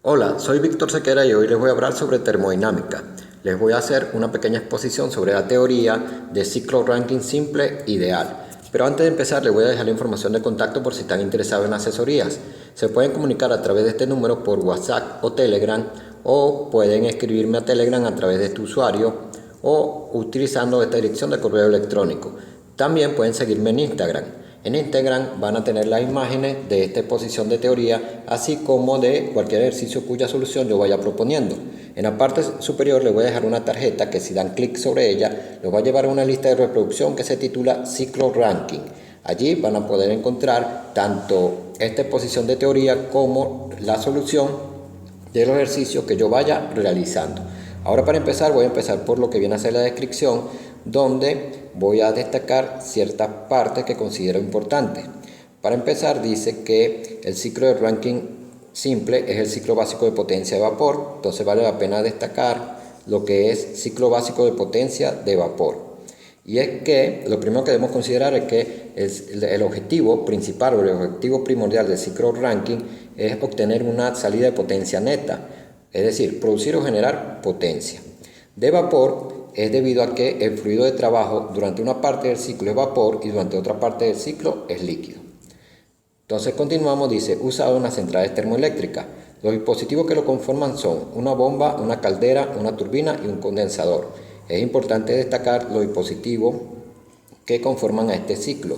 Hola, soy Víctor Sequera y hoy les voy a hablar sobre termodinámica. Les voy a hacer una pequeña exposición sobre la teoría de ciclo Rankine simple ideal. Pero antes de empezar les voy a dejar la información de contacto por si están interesados en asesorías. Se pueden comunicar a través de este número por WhatsApp o Telegram, o pueden escribirme a Telegram a través de este usuario o utilizando esta dirección de correo electrónico. También pueden seguirme en Instagram. En Instagram van a tener las imágenes de esta exposición de teoría, así como de cualquier ejercicio cuya solución yo vaya proponiendo. En la parte superior les voy a dejar una tarjeta que si dan clic sobre ella, los va a llevar a una lista de reproducción que se titula Ciclo Ranking. Allí van a poder encontrar tanto esta exposición de teoría como la solución de los ejercicios que yo vaya realizando. Ahora para empezar voy a empezar por lo que viene a ser la descripción, donde voy a destacar ciertas partes que considero importantes. Para empezar dice que el ciclo de Rankine simple es el ciclo básico de potencia de vapor, entonces vale la pena destacar lo que es ciclo básico de potencia de vapor. Y es que lo primero que debemos considerar es que el objetivo principal o el objetivo primordial del ciclo Rankine es obtener una salida de potencia neta, es decir, producir o generar potencia. De vapor es debido a que el fluido de trabajo durante una parte del ciclo es vapor y durante otra parte del ciclo es líquido. Entonces continuamos, dice, usado en las centrales termoeléctricas. Los dispositivos que lo conforman son una bomba, una caldera, una turbina y un condensador. Es importante destacar los dispositivos que conforman a este ciclo.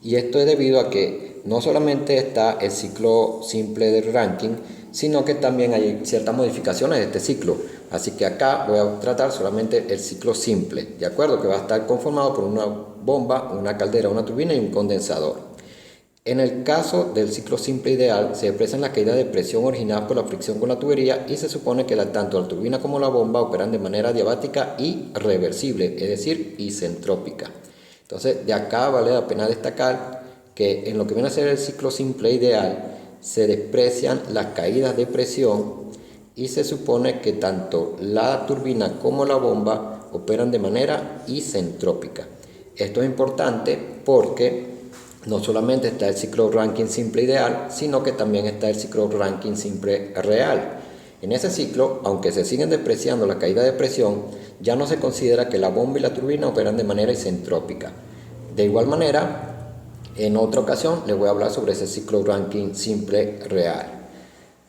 Y esto es debido a que no solamente está el ciclo simple de Rankine, sino que también hay ciertas modificaciones de este ciclo. Así que acá voy a tratar solamente el ciclo simple, ¿de acuerdo? Que va a estar conformado por una bomba, una caldera, una turbina y un condensador. En el caso del ciclo simple ideal, se expresa en la caída de presión originada por la fricción con la tubería y se supone que tanto la turbina como la bomba operan de manera adiabática y reversible, es decir, isentrópica. Entonces, de acá vale la pena destacar que en lo que viene a ser el ciclo simple ideal, se desprecian las caídas de presión y se supone que tanto la turbina como la bomba operan de manera isentrópica. Esto es importante porque no solamente está el ciclo Rankine simple ideal, sino que también está el ciclo Rankine simple real. En ese ciclo, aunque se siguen despreciando la caída de presión, ya no se considera que la bomba y la turbina operan de manera isentrópica. De igual manera, en otra ocasión les voy a hablar sobre ese ciclo Rankine simple real.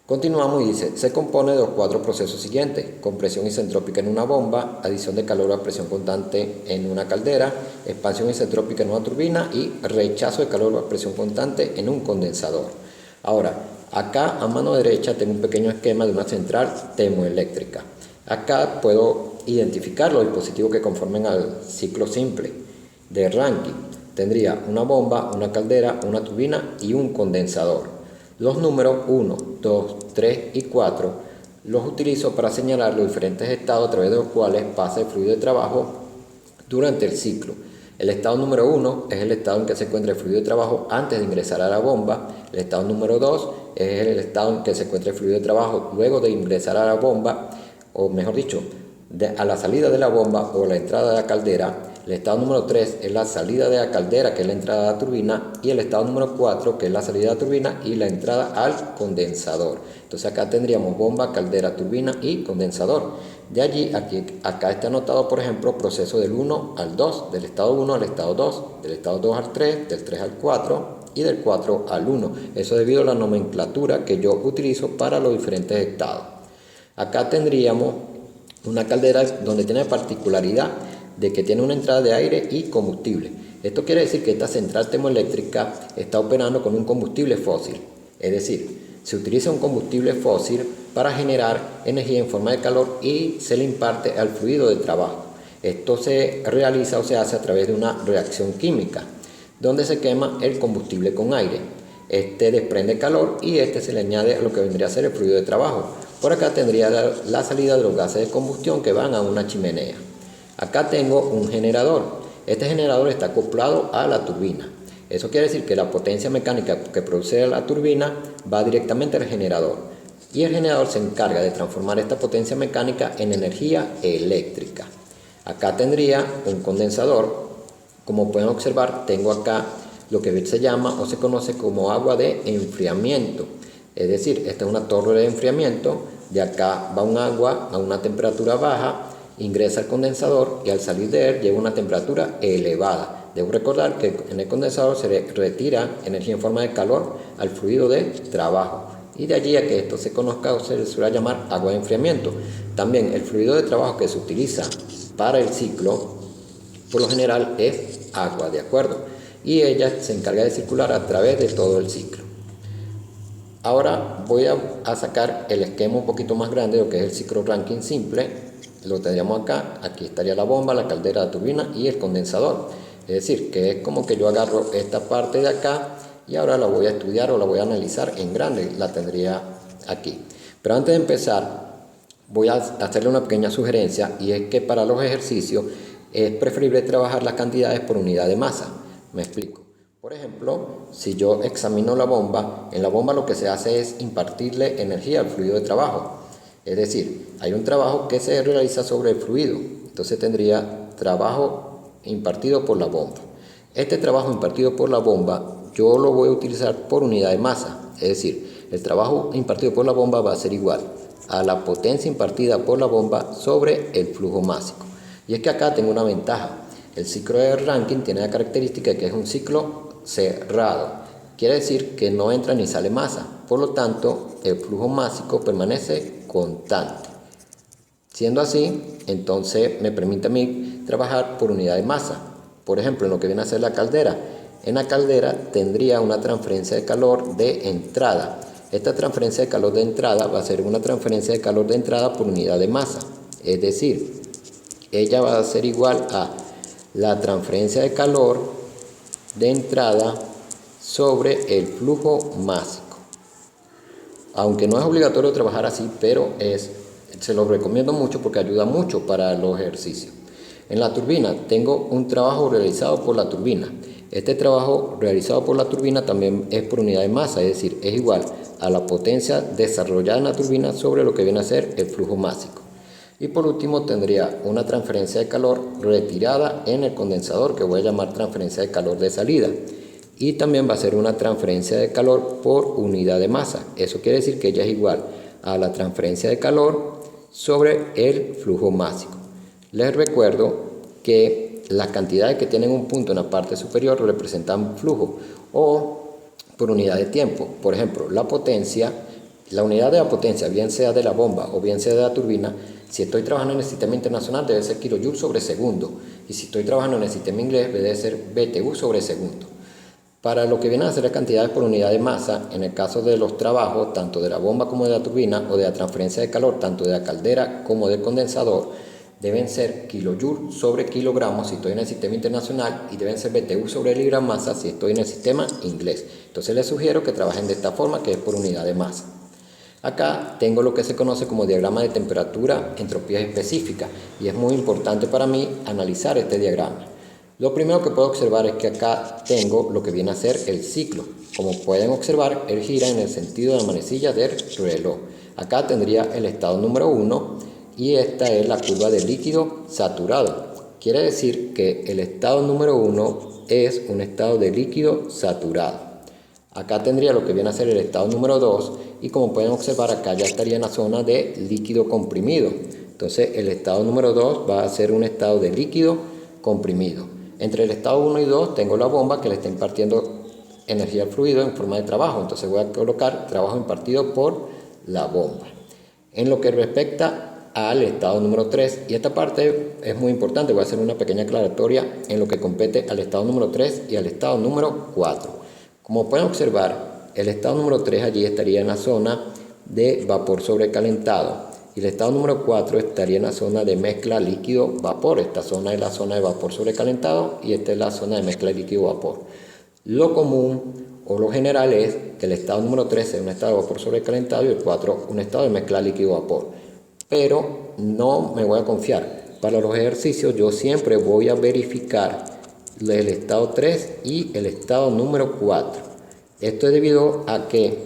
Continuamos y dice, se compone de los cuatro procesos siguientes: compresión isentrópica en una bomba, adición de calor a presión constante en una caldera, expansión isentrópica en una turbina y rechazo de calor a presión constante en un condensador. Ahora, acá a mano derecha tengo un pequeño esquema de una central termoeléctrica. Acá puedo identificar los dispositivos que conforman al ciclo simple de Rankine. Tendría una bomba, una caldera, una turbina y un condensador. Los números 1, 2, 3 y 4 los utilizo para señalar los diferentes estados a través de los cuales pasa el fluido de trabajo durante el ciclo. El estado número 1 es el estado en que se encuentra el fluido de trabajo antes de ingresar a la bomba. El estado número 2 es el estado en que se encuentra el fluido de trabajo luego de ingresar a la bomba, o mejor dicho, a la salida de la bomba o la entrada de la caldera. El estado número 3 es la salida de la caldera, que es la entrada a la turbina, y el estado número 4, que es la salida de la turbina y la entrada al condensador. Entonces acá tendríamos bomba, caldera, turbina y condensador. De allí, acá está anotado, por ejemplo, proceso del 1 al 2, del estado 1 al estado 2, del estado 2 al 3, del 3 al 4 y del 4 al 1. Eso debido a la nomenclatura que yo utilizo para los diferentes estados. Acá tendríamos una caldera donde tiene particularidad de que tiene una entrada de aire y combustible. Esto quiere decir que esta central termoeléctrica está operando con un combustible fósil, es decir, se utiliza un combustible fósil para generar energía en forma de calor y se le imparte al fluido de trabajo. Esto se realiza o se hace a través de una reacción química, donde se quema el combustible con aire. Este desprende calor y este se le añade a lo que vendría a ser el fluido de trabajo. Por acá tendría la salida de los gases de combustión que van a una chimenea. Acá tengo un generador. Este generador está acoplado a la turbina. Eso quiere decir que la potencia mecánica que produce la turbina va directamente al generador. Y el generador se encarga de transformar esta potencia mecánica en energía eléctrica. Acá tendría un condensador. Como pueden observar, tengo acá lo que se llama o se conoce como agua de enfriamiento. Es decir, esta es una torre de enfriamiento, de acá va un agua a una temperatura baja, ingresa al condensador y al salir de él lleva una temperatura elevada. Debo recordar que en el condensador se retira energía en forma de calor al fluido de trabajo. Y de allí a que esto se conozca o se le suele llamar agua de enfriamiento. También el fluido de trabajo que se utiliza para el ciclo, por lo general es agua, ¿de acuerdo? Y ella se encarga de circular a través de todo el ciclo. Ahora voy a sacar el esquema un poquito más grande de lo que es el ciclo Rankine simple. Lo tendríamos acá, aquí estaría la bomba, la caldera, la turbina y el condensador. Es decir, que es como que yo agarro esta parte de acá y ahora la voy a estudiar o la voy a analizar en grande, la tendría aquí. Pero antes de empezar, voy a hacerle una pequeña sugerencia y es que para los ejercicios es preferible trabajar las cantidades por unidad de masa. Me explico. Por ejemplo, si yo examino la bomba, en la bomba lo que se hace es impartirle energía al fluido de trabajo. Es decir, hay un trabajo que se realiza sobre el fluido, entonces tendría trabajo impartido por la bomba. Este trabajo impartido por la bomba yo lo voy a utilizar por unidad de masa, es decir, el trabajo impartido por la bomba va a ser igual a la potencia impartida por la bomba sobre el flujo másico. Y es que acá tengo una ventaja. El ciclo de Rankine tiene la característica de que es un ciclo cerrado. Quiere decir que no entra ni sale masa. Por lo tanto, el flujo másico permanece constante. Siendo así, entonces me permite a mí trabajar por unidad de masa. Por ejemplo, en lo que viene a ser la caldera. En la caldera tendría una transferencia de calor de entrada. Esta transferencia de calor de entrada va a ser una transferencia de calor de entrada por unidad de masa. Es decir, ella va a ser igual a la transferencia de calor de entrada sobre el flujo másico. Aunque no es obligatorio trabajar así, pero se lo recomiendo mucho porque ayuda mucho para los ejercicios. En la turbina tengo un trabajo realizado por la turbina. Este trabajo realizado por la turbina también es por unidad de masa, es decir, es igual a la potencia desarrollada en la turbina sobre lo que viene a ser el flujo másico. Y por último tendría una transferencia de calor retirada en el condensador que voy a llamar transferencia de calor de salida. Y también va a ser una transferencia de calor por unidad de masa. Eso quiere decir que ella es igual a la transferencia de calor sobre el flujo másico. Les recuerdo que las cantidades que tienen un punto en la parte superior representan flujo o por unidad de tiempo. Por ejemplo, la potencia, la unidad de la potencia, bien sea de la bomba o bien sea de la turbina, si estoy trabajando en el sistema internacional debe ser kilojoule sobre segundo y si estoy trabajando en el sistema inglés debe ser BTU sobre segundo. Para lo que viene a ser las cantidades por unidad de masa, en el caso de los trabajos tanto de la bomba como de la turbina o de la transferencia de calor tanto de la caldera como del condensador, deben ser kilojoule sobre kilogramos si estoy en el sistema internacional y deben ser BTU sobre libra masa si estoy en el sistema inglés. Entonces les sugiero que trabajen de esta forma, que es por unidad de masa. Acá tengo lo que se conoce como diagrama de temperatura, entropía específica y es muy importante para mí analizar este diagrama. Lo primero que puedo observar es que acá tengo lo que viene a ser el ciclo. Como pueden observar, él gira en el sentido de la manecilla del reloj. Acá tendría el estado número 1 y esta es la curva de líquido saturado. Quiere decir que el estado número 1 es un estado de líquido saturado. Acá tendría lo que viene a ser el estado número 2 y como pueden observar acá ya estaría en la zona de líquido comprimido. Entonces el estado número 2 va a ser un estado de líquido comprimido. Entre el estado 1 y 2 tengo la bomba que le está impartiendo energía al fluido en forma de trabajo. Entonces voy a colocar trabajo impartido por la bomba. En lo que respecta al estado número 3, y esta parte es muy importante, voy a hacer una pequeña aclaratoria en lo que compete al estado número 3 y al estado número 4. Como pueden observar, el estado número 3 allí estaría en la zona de vapor sobrecalentado y el estado número 4 estaría en la zona de mezcla líquido-vapor. Esta zona es la zona de vapor sobrecalentado y esta es la zona de mezcla líquido-vapor. Lo común o lo general es que el estado número 3 es un estado de vapor sobrecalentado y el 4 un estado de mezcla líquido-vapor. Pero no me voy a confiar. Para los ejercicios yo siempre voy a verificar el estado 3 y el estado número 4. Esto es debido a que,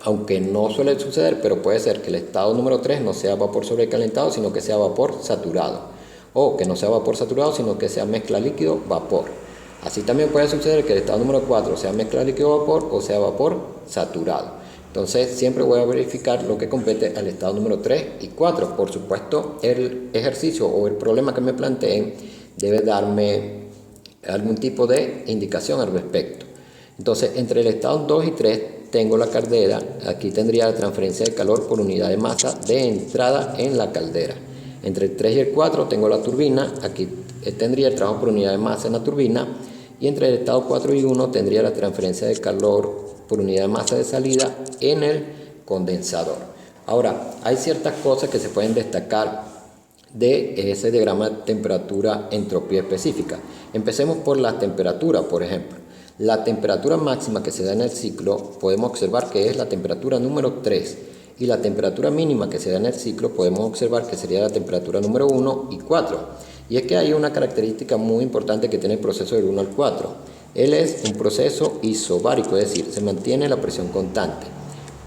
aunque no suele suceder, pero puede ser que el estado número 3 no sea vapor sobrecalentado, sino que sea vapor saturado. O que no sea vapor saturado, sino que sea mezcla líquido-vapor. Así también puede suceder que el estado número 4 sea mezcla líquido-vapor o sea vapor saturado. Entonces siempre voy a verificar lo que compete al estado número 3 y 4. Por supuesto, el ejercicio o el problema que me planteen debe darme algún tipo de indicación al respecto. Entonces, entre el estado 2 y 3 tengo la caldera. Aquí tendría la transferencia de calor por unidad de masa de entrada en la caldera. Entre el 3 y el 4 tengo la turbina. Aquí tendría el trabajo por unidad de masa en la turbina. Y entre el estado 4 y 1 tendría la transferencia de calor por unidad de masa de salida en el condensador. Ahora, hay ciertas cosas que se pueden destacar de ese diagrama de temperatura entropía específica. Empecemos por la temperatura, por ejemplo. La temperatura máxima que se da en el ciclo podemos observar que es la temperatura número 3 y la temperatura mínima que se da en el ciclo podemos observar que sería la temperatura número 1 y 4. Y es que hay una característica muy importante que tiene el proceso del 1 al 4. Él es un proceso isobárico, es decir, se mantiene la presión constante.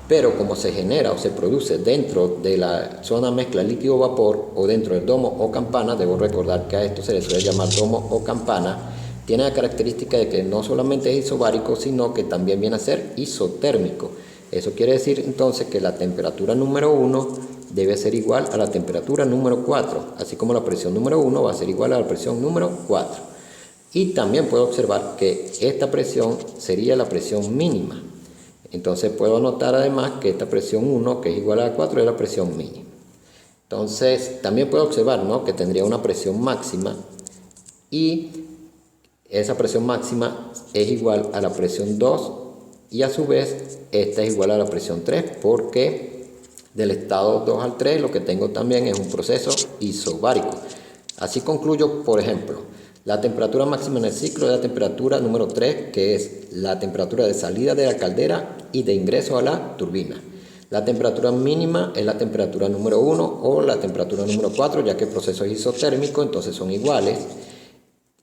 Pero como se genera o se produce dentro de la zona mezcla líquido-vapor o dentro del domo o campana, debo recordar que a esto se le suele llamar domo o campana, tiene la característica de que no solamente es isobárico, sino que también viene a ser isotérmico. Eso quiere decir entonces que la temperatura número 1 debe ser igual a la temperatura número 4, así como la presión número 1 va a ser igual a la presión número 4. Y también puedo observar que esta presión sería la presión mínima. Entonces puedo anotar además que esta presión 1, que es igual a 4, es la presión mínima. Entonces también puedo observar, ¿no?, que tendría una presión máxima y esa presión máxima es igual a la presión 2 y a su vez esta es igual a la presión 3 porque del estado 2 al 3 lo que tengo también es un proceso isobárico. Así concluyo, por ejemplo, la temperatura máxima en el ciclo es la temperatura número 3, que es la temperatura de salida de la caldera y de ingreso a la turbina. La temperatura mínima es la temperatura número 1 o la temperatura número 4, ya que el proceso es isotérmico, entonces son iguales.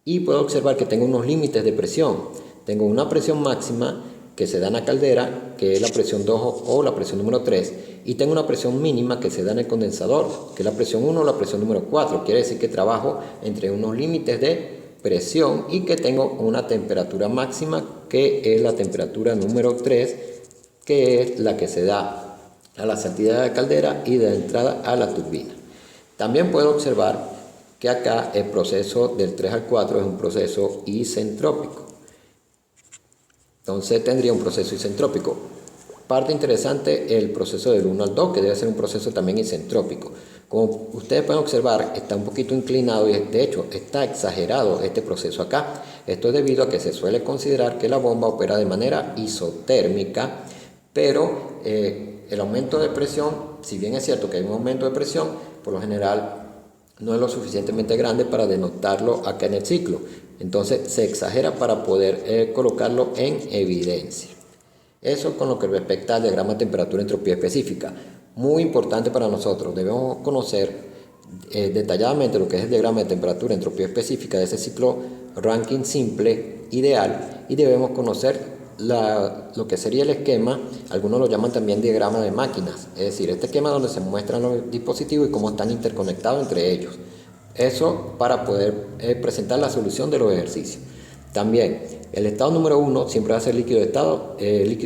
Y puedo observar que tengo unos límites de presión. Tengo una presión máxima que se da en la caldera, que es la presión 2 o la presión número 3, y tengo una presión mínima que se da en el condensador, que es la presión 1 o la presión número 4. Quiere decir que trabajo entre unos límites de presión y que tengo una temperatura máxima que es la temperatura número 3, que es la que se da a la salida de la caldera y de la entrada a la turbina. También puedo observar que acá el proceso del 3 al 4 es un proceso isentrópico. Entonces tendría un proceso isentrópico. Parte interesante el proceso del 1 al 2, que debe ser un proceso también isentrópico. Como ustedes pueden observar, está un poquito inclinado y de hecho está exagerado este proceso acá. Esto es debido a que se suele considerar que la bomba opera de manera isotérmica, pero el aumento de presión, si bien es cierto que hay un aumento de presión, por lo general no es lo suficientemente grande para denotarlo acá en el ciclo. Entonces se exagera para poder colocarlo en evidencia. Eso con lo que respecta al diagrama de temperatura entropía específica. Muy importante para nosotros. Debemos conocer detalladamente lo que es el diagrama de temperatura entropía específica de ese ciclo Rankine simple ideal y debemos conocer lo que sería el esquema. Algunos lo llaman también diagrama de máquinas, es decir, este esquema donde se muestran los dispositivos y cómo están interconectados entre ellos. Eso para poder presentar la solución de los ejercicios. También el estado número 1 siempre va a ser líquido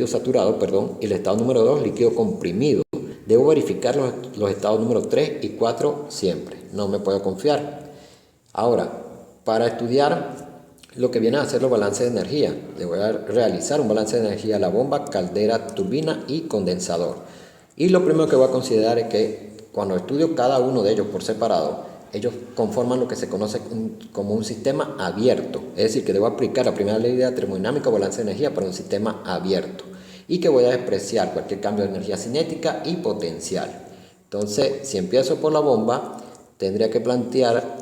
saturado, y el estado número 2 líquido comprimido. Debo verificar los estados número 3 y 4 siempre, no me puedo confiar. Ahora, para estudiar lo que viene a ser los balances de energía, le voy a realizar un balance de energía a la bomba, caldera, turbina y condensador. Y lo primero que voy a considerar es que cuando estudio cada uno de ellos por separado, ellos conforman lo que se conoce como un sistema abierto. Es decir, que debo aplicar la primera ley de la termodinámica o balance de energía para un sistema abierto y que voy a despreciar cualquier cambio de energía cinética y potencial. Entonces, si empiezo por la bomba, tendría que plantear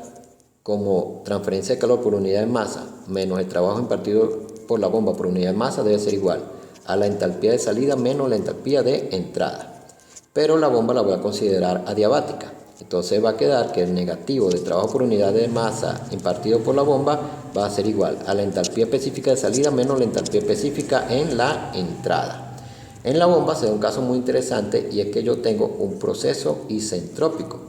como transferencia de calor por unidad de masa menos el trabajo impartido por la bomba por unidad de masa debe ser igual a la entalpía de salida menos la entalpía de entrada. Pero la bomba la voy a considerar adiabática. Entonces va a quedar que el negativo de trabajo por unidad de masa impartido por la bomba va a ser igual a la entalpía específica de salida menos la entalpía específica en la entrada. En la bomba se da un caso muy interesante y es que yo tengo un proceso isentrópico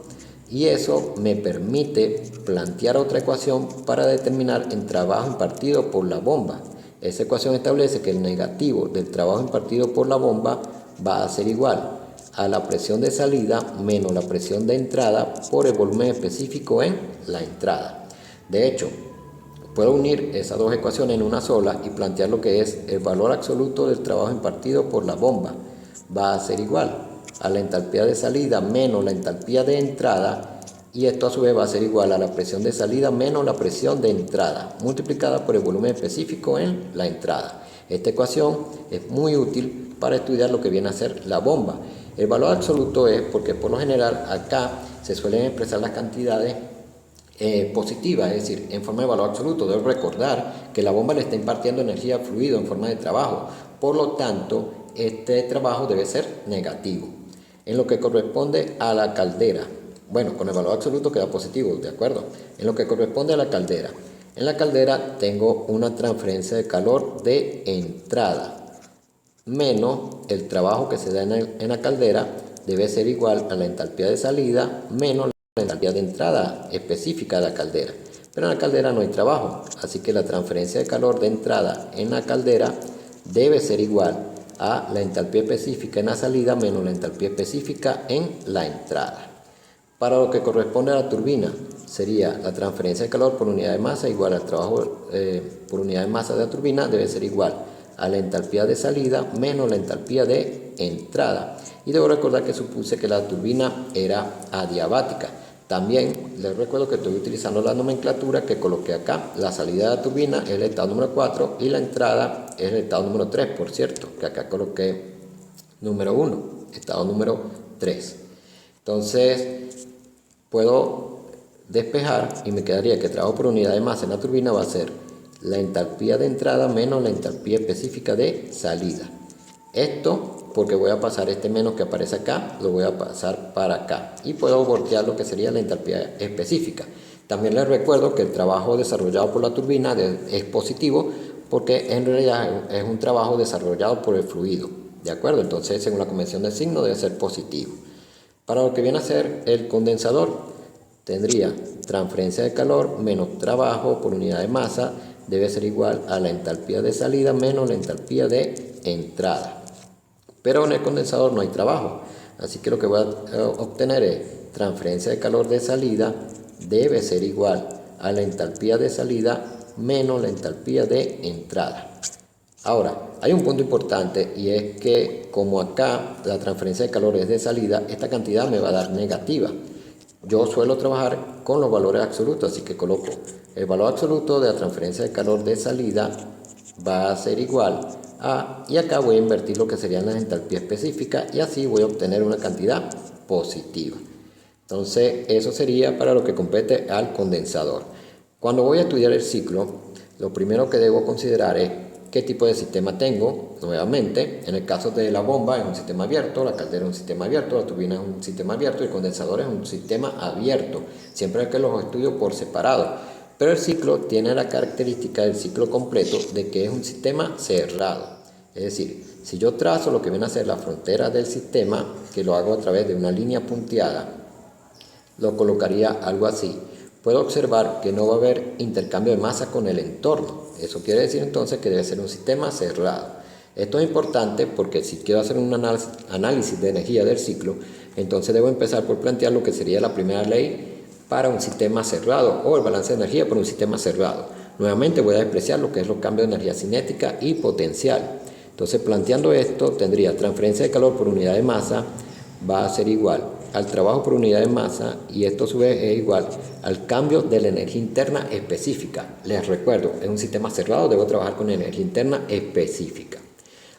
y eso me permite plantear otra ecuación para determinar el trabajo impartido por la bomba. Esa ecuación establece que el negativo del trabajo impartido por la bomba va a ser igual a la presión de salida menos la presión de entrada por el volumen específico en la entrada. De hecho, puedo unir esas dos ecuaciones en una sola y plantear lo que es el valor absoluto del trabajo impartido por la bomba. Va a ser igual a la entalpía de salida menos la entalpía de entrada, y esto a su vez va a ser igual a la presión de salida menos la presión de entrada multiplicada por el volumen específico en la entrada. Esta ecuación es muy útil para estudiar lo que viene a ser la bomba. El valor absoluto es porque por lo general acá se suelen expresar las cantidades positiva, es decir, en forma de valor absoluto. Debo recordar que la bomba le está impartiendo energía al fluido en forma de trabajo, por lo tanto, este trabajo debe ser negativo. En lo que corresponde a la caldera, bueno, con el valor absoluto queda positivo, ¿de acuerdo? En lo que corresponde a la caldera, en la caldera tengo una transferencia de calor de entrada, menos el trabajo que se da en la caldera debe ser igual a la entalpía de salida menos la entalpía de entrada específica de la caldera. Pero en la caldera no hay trabajo, así que la transferencia de calor de entrada en la caldera debe ser igual a la entalpía específica en la salida menos la entalpía específica en la entrada. Para lo que corresponde a la turbina, sería la transferencia de calor por unidad de masa igual al trabajo por unidad de masa de la turbina debe ser igual a la entalpía de salida menos la entalpía de entrada. Y debo recordar que supuse que la turbina era adiabática. También les recuerdo que estoy utilizando la nomenclatura que coloqué acá. La salida de la turbina es el estado número 4 y la entrada es el estado número 3, por cierto, que acá coloqué número 1, estado número 3. Entonces, puedo despejar y me quedaría que el trabajo por unidad de masa en la turbina va a ser la entalpía de entrada menos la entalpía específica de salida. Esto porque voy a pasar este menos que aparece acá, lo voy a pasar para acá y puedo voltear lo que sería la entalpía específica. También les recuerdo que el trabajo desarrollado por la turbina es positivo porque en realidad es un trabajo desarrollado por el fluido, ¿de acuerdo? Entonces, según la convención del signo, debe ser positivo. Para lo que viene a ser el condensador, tendría transferencia de calor menos trabajo por unidad de masa debe ser igual a la entalpía de salida menos la entalpía de entrada. Pero en el condensador no hay trabajo, así que lo que voy a obtener es transferencia de calor de salida debe ser igual a la entalpía de salida menos la entalpía de entrada. Ahora, hay un punto importante y es que como acá la transferencia de calor es de salida, esta cantidad me va a dar negativa. Yo suelo trabajar con los valores absolutos, así que coloco el valor absoluto de la transferencia de calor de salida va a ser igual a, y acá voy a invertir lo que serían las entalpías específicas y así voy a obtener una cantidad positiva. Entonces, eso sería para lo que compete al condensador. Cuando voy a estudiar el ciclo, lo primero que debo considerar es qué tipo de sistema tengo. Nuevamente, en el caso de la bomba es un sistema abierto, la caldera es un sistema abierto, la turbina es un sistema abierto y el condensador es un sistema abierto, siempre que los estudio por separado. Pero el ciclo tiene la característica del ciclo completo de que es un sistema cerrado. Es decir, si yo trazo lo que viene a ser la frontera del sistema, que lo hago a través de una línea punteada, lo colocaría algo así. Puedo observar que no va a haber intercambio de masa con el entorno. Eso quiere decir entonces que debe ser un sistema cerrado. Esto es importante porque si quiero hacer un análisis de energía del ciclo, entonces debo empezar por plantear lo que sería la primera ley para un sistema cerrado o el balance de energía para un sistema cerrado. Nuevamente voy a despreciar lo que es los cambios de energía cinética y potencial. Entonces, planteando esto, tendría transferencia de calor por unidad de masa va a ser igual al trabajo por unidad de masa y esto a su vez es igual al cambio de la energía interna específica. Les recuerdo, en un sistema cerrado debo trabajar con energía interna específica.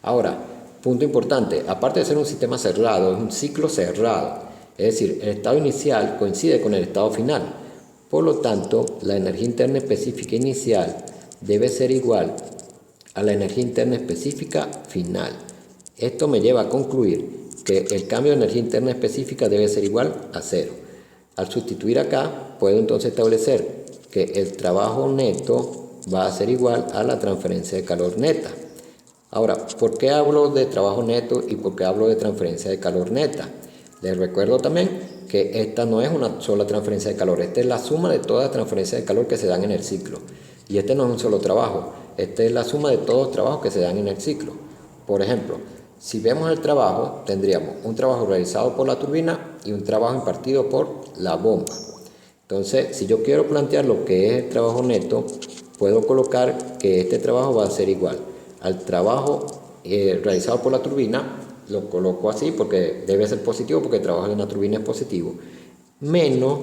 Ahora, punto importante, aparte de ser un sistema cerrado, es un ciclo cerrado. Es decir, el estado inicial coincide con el estado final. Por lo tanto, la energía interna específica inicial debe ser igual a la energía interna específica final. Esto me lleva a concluir que el cambio de energía interna específica debe ser igual a 0. Al sustituir acá, puedo entonces establecer que el trabajo neto va a ser igual a la transferencia de calor neta. Ahora, ¿por qué hablo de trabajo neto y por qué hablo de transferencia de calor neta? Les recuerdo también que esta no es una sola transferencia de calor, esta es la suma de todas las transferencias de calor que se dan en el ciclo. Y este no es un solo trabajo, esta es la suma de todos los trabajos que se dan en el ciclo. Por ejemplo, Si vemos el trabajo, tendríamos un trabajo realizado por la turbina y un trabajo impartido por la bomba. Entonces, si yo quiero plantear lo que es el trabajo neto, puedo colocar que este trabajo va a ser igual al trabajo realizado por la turbina, lo coloco así porque debe ser positivo, porque el trabajo de una turbina es positivo, menos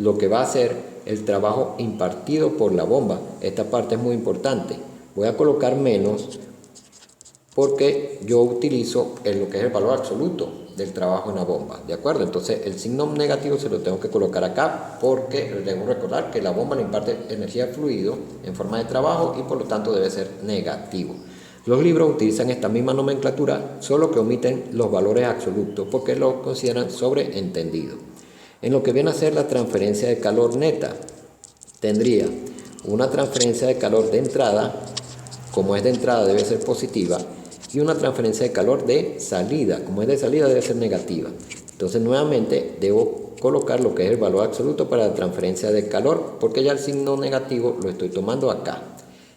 lo que va a ser el trabajo impartido por la bomba. Esta parte es muy importante. Voy a colocar menos porque yo utilizo lo que es el valor absoluto del trabajo en la bomba, ¿de acuerdo? Entonces el signo negativo se lo tengo que colocar acá porque debo recordar que la bomba le imparte energía al fluido en forma de trabajo y por lo tanto debe ser negativo. Los libros utilizan esta misma nomenclatura, solo que omiten los valores absolutos porque lo consideran sobreentendido. En lo que viene a ser la transferencia de calor neta, tendría una transferencia de calor de entrada, como es de entrada debe ser positiva, y una transferencia de calor de salida, como es de salida debe ser negativa. Entonces nuevamente debo colocar lo que es el valor absoluto para la transferencia de calor, porque ya el signo negativo lo estoy tomando acá.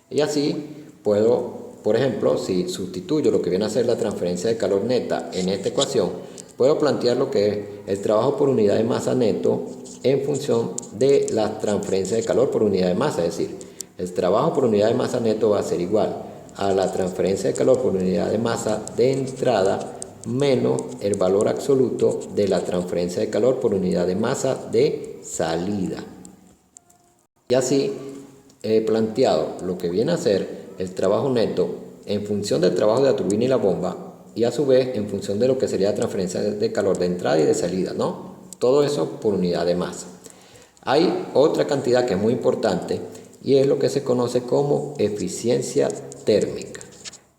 Y así puedo, por ejemplo, si sustituyo lo que viene a ser la transferencia de calor neta en esta ecuación, puedo plantear lo que es el trabajo por unidad de masa neto en función de la transferencia de calor por unidad de masa, es decir, el trabajo por unidad de masa neto va a ser igual a la transferencia de calor por unidad de masa de entrada menos el valor absoluto de la transferencia de calor por unidad de masa de salida. Y así he planteado lo que viene a ser el trabajo neto en función del trabajo de la turbina y la bomba y a su vez en función de lo que sería la transferencia de calor de entrada y de salida, ¿no? Todo eso por unidad de masa. Hay otra cantidad que es muy importante y es lo que se conoce como eficiencia térmica.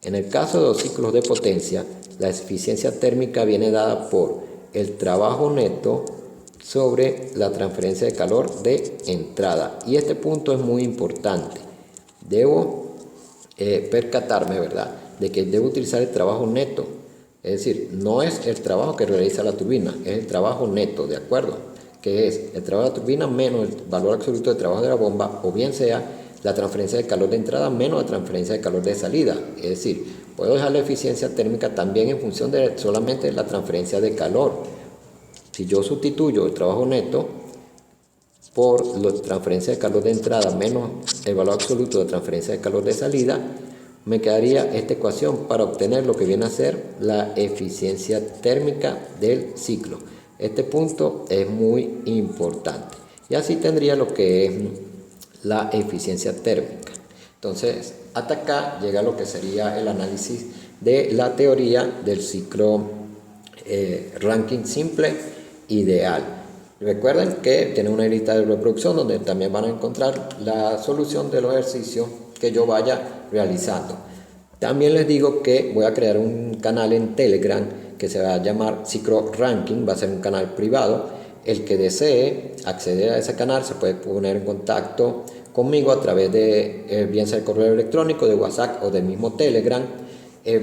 En el caso de los ciclos de potencia, la eficiencia térmica viene dada por el trabajo neto sobre la transferencia de calor de entrada. Y este punto es muy importante. Debo percatarme, ¿verdad?, de que debo utilizar el trabajo neto. Es decir, no es el trabajo que realiza la turbina, es el trabajo neto, ¿de acuerdo? Que es el trabajo de la turbina menos el valor absoluto de trabajo de la bomba, o bien sea la transferencia de calor de entrada menos la transferencia de calor de salida. Es decir, puedo dejar la eficiencia térmica también en función de solamente la transferencia de calor. Si yo sustituyo el trabajo neto por la transferencia de calor de entrada menos el valor absoluto de transferencia de calor de salida, me quedaría esta ecuación para obtener lo que viene a ser la eficiencia térmica del ciclo. Este punto es muy importante. Y así tendría lo que es la eficiencia térmica. Entonces, hasta acá llega lo que sería el análisis de la teoría del ciclo Rankine simple ideal. Recuerden que tienen una lista de reproducción donde también van a encontrar la solución de los ejercicios que yo vaya realizando. También les digo que voy a crear un canal en Telegram que se va a llamar Ciclo Rankine, va a ser un canal privado. El que desee acceder a ese canal se puede poner en contacto conmigo a través de bien sea el correo electrónico, de WhatsApp o del mismo Telegram.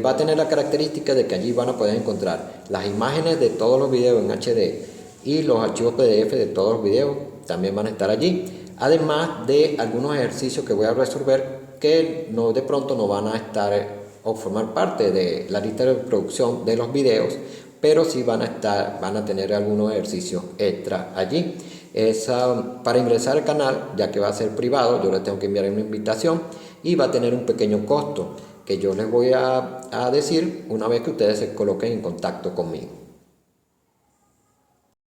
Va a tener la característica de que allí van a poder encontrar las imágenes de todos los videos en HD y los archivos PDF de todos los videos también van a estar allí, además de algunos ejercicios que voy a resolver que no, de pronto no van a estar o formar parte de la lista de reproducción de los videos, pero sí van a tener algunos ejercicios extra allí. Para ingresar al canal, ya que va a ser privado, yo les tengo que enviar una invitación y va a tener un pequeño costo que yo les voy a decir una vez que ustedes se coloquen en contacto conmigo.